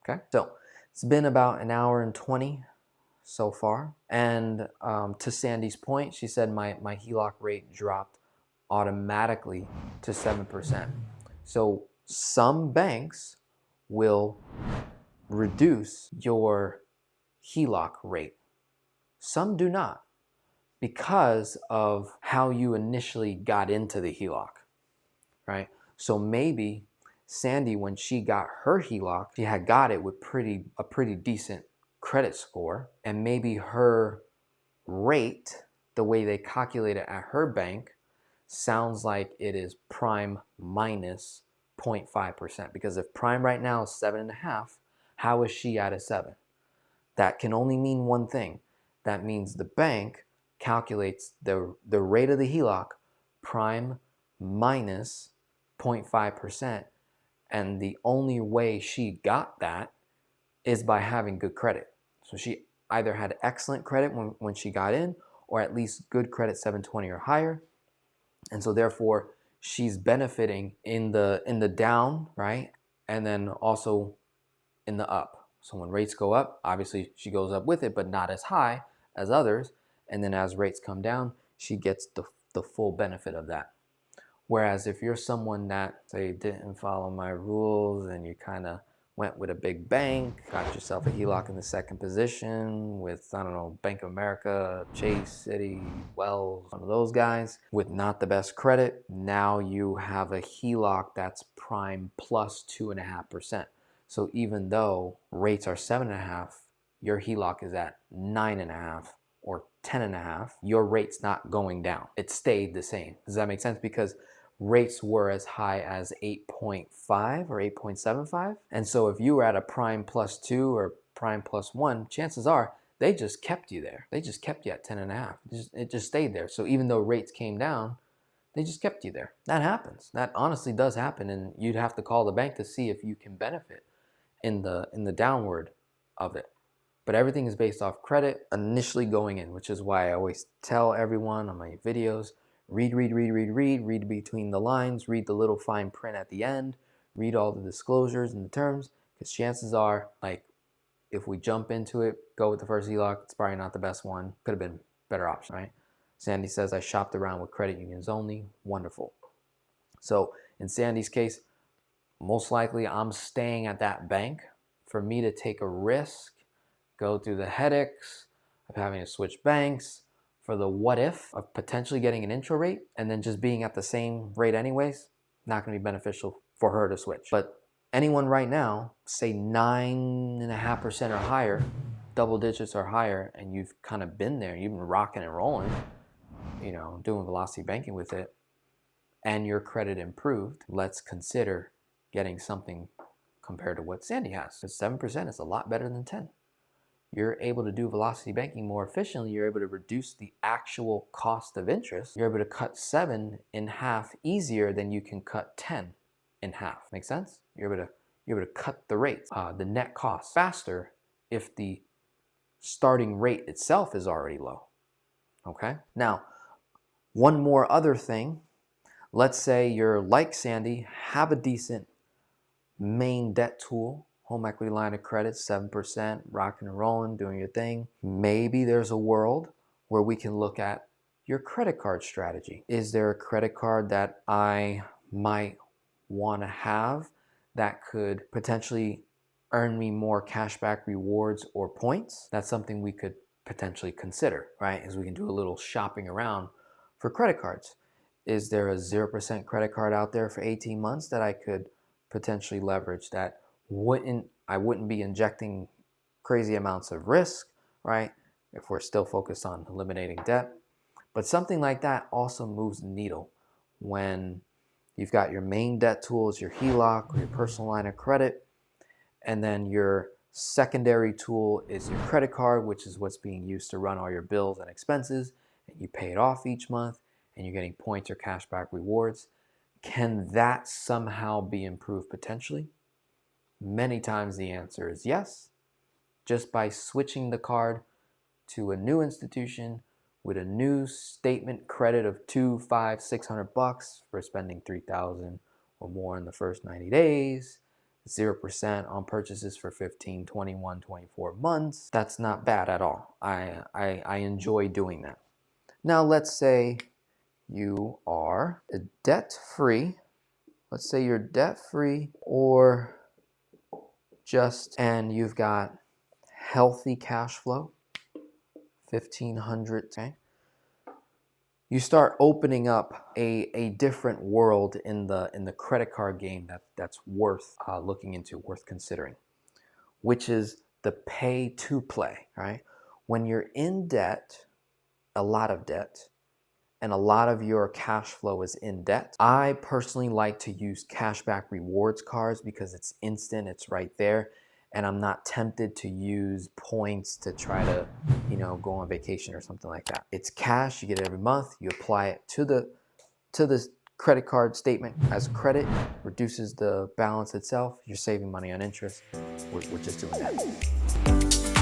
Okay, so it's been about an hour and 20 so far. And to Sandy's point, she said my HELOC rate dropped automatically to 7%. So some banks will reduce your HELOC rate. Some do not because of how you initially got into the HELOC, right? So maybe Sandy, when she got her HELOC, she had got it with a pretty decent credit score, and maybe her rate, the way they calculate it at her bank, sounds like it is prime minus 0.5%. Because if prime right now is 7.5, how is she at a 7? That can only mean one thing. That means the bank calculates the rate of the HELOC prime minus 0.5%. And the only way she got that is by having good credit. So she either had excellent credit when she got in, or at least good credit 720 or higher. And so therefore she's benefiting in the down, right? And then also in the up. So when rates go up, obviously she goes up with it, but not as high as others. And then as rates come down, she gets the full benefit of that. Whereas if you're someone that, say, didn't follow my rules and you kind of went with a big bank, got yourself a HELOC in the second position with, I don't know, Bank of America, Chase, Citi, Wells, one of those guys, with not the best credit, now you have a HELOC that's prime plus 2.5%. So even though rates are 7.5, your HELOC is at 9.5 or 10.5, your rate's not going down. It stayed the same. Does that make sense? Because rates were as high as 8.5 or 8.75. And so if you were at a prime plus 2 or prime plus 1, chances are they just kept you there. They just kept you at 10.5. It just stayed there. So even though rates came down, they just kept you there. That happens. That honestly does happen. And you'd have to call the bank to see if you can benefit in the downward of it. But everything is based off credit initially going in, which is why I always tell everyone on my videos, read between the lines, read the little fine print at the end, read all the disclosures and the terms, because chances are, like, if we jump into it, go with the first HELOC, it's probably not the best one. Could have been a better option, right? Sandy says, I shopped around with credit unions only. Wonderful. So in Sandy's case, most likely I'm staying at that bank. For me to take a risk, go through the headaches of having to switch banks, for the what if of potentially getting an intro rate and then just being at the same rate anyways, not going to be beneficial for her to switch. But anyone right now, say 9.5% or higher, double digits or higher, and you've kind of been there, you've been rocking and rolling, you know, doing velocity banking with it, and your credit improved, let's consider getting something compared to what Sandy has. Because 7% is a lot better than 10. You're able to do velocity banking more efficiently. You're able to reduce the actual cost of interest. You're able to cut 7 in half easier than you can cut 10 in half. Make sense? You're able to cut the rate, the net cost, faster if the starting rate itself is already low. Okay? Now, one more other thing. Let's say you're like Sandy, have a decent main debt tool, home equity line of credit, 7%, rocking and rolling, doing your thing. Maybe there's a world where we can look at your credit card strategy. Is there a credit card that I might want to have that could potentially earn me more cashback rewards or points? That's something we could potentially consider, right? As we can do a little shopping around for credit cards. Is there a 0% credit card out there for 18 months that I could potentially leverage that I wouldn't be injecting crazy amounts of risk, right? If we're still focused on eliminating debt. But something like that also moves the needle when you've got your main debt tools, your HELOC or your personal line of credit, and then your secondary tool is your credit card, which is what's being used to run all your bills and expenses, and you pay it off each month, and you're getting points or cashback rewards. Can that somehow be improved potentially? Many times the answer is yes. Just by switching the card to a new institution with a new statement credit of $200, $500, $600 for spending $3,000 or more in the first 90 days, 0% on purchases for 15, 21, 24 months. That's not bad at all. I enjoy doing that. Now let's say you are debt-free. Let's say you're debt-free or and you've got healthy cash flow, 1,500, okay? You start opening up a different world in the credit card game that's worth looking into, worth considering, which is the pay to play, right? When you're in debt, a lot of debt, and a lot of your cash flow is in debt, I personally like to use cashback rewards cards because it's instant, it's right there, and I'm not tempted to use points to try to, go on vacation or something like that. It's cash, you get it every month, you apply it to the credit card statement as credit, reduces the balance itself, you're saving money on interest. We're just doing that.